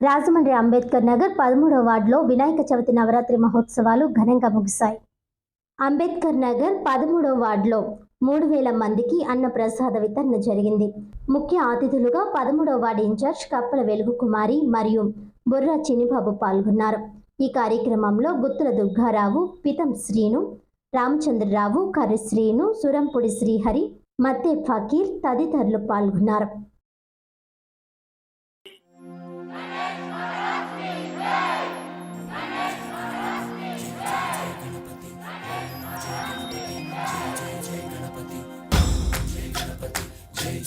రాజమండ్రి అంబేద్కర్ నగర్ 13వ వార్డులో వినాయక చవితి నవరాత్రి మహోత్సవాలు ఘనంగా ముగిశాయి. అంబేద్కర్ నగర్ 13వ వార్డులో 3000 మందికి అన్న ప్రసాద వితరణ జరిగింది. ముఖ్య అతిథులుగా 13వ వార్డు ఇన్ఛార్జ్ కప్పల వెలుగు కుమారి మరియు బుర్రా చినిబాబు పాల్గొన్నారు. ఈ కార్యక్రమంలో గుత్తుల దుర్గారావు, పితం శ్రీను, రామచంద్రరావు, కర్రి శ్రీను, సురంపుడి శ్రీహరి, మత్తే ఫకీర్ తదితరులు పాల్గొన్నారు.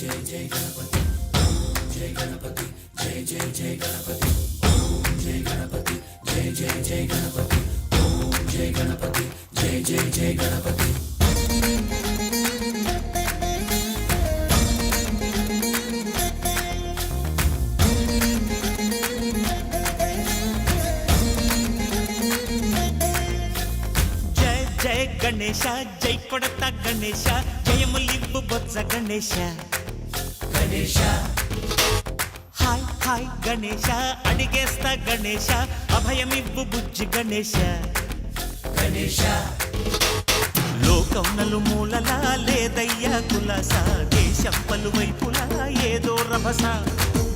जय जय गणपति जय गणपति जय जय जय गणपति जय गणपति जय जय जय गणपति जय गणपति जय जय जय गणपति जय जय गणेश जय कोडता गणेश जयमुलिब्बु बोत्स गणेश गणेश हाय हाय गणेश अडिगेस्ता गणेश अभयमिब्बु बुज्जि गणेश गणेश लोकं नలుమూలలా లేదయ్యా కులాస దేశం పలువైపులా ఏదో రభస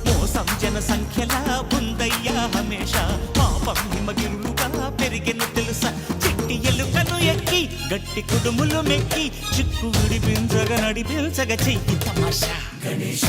మోసం జన సంఖ్యలా ఉందయ్యా హమేష పాపం హిమగిరులుగా పెరిగెను తెలుసా చిట్టి ఎలుకను ఎక్కి గట్టి కుడుములు మెక్కి చిక్కు విడిపించగ నడిపించగ చెయ్యి తమాషా गणेश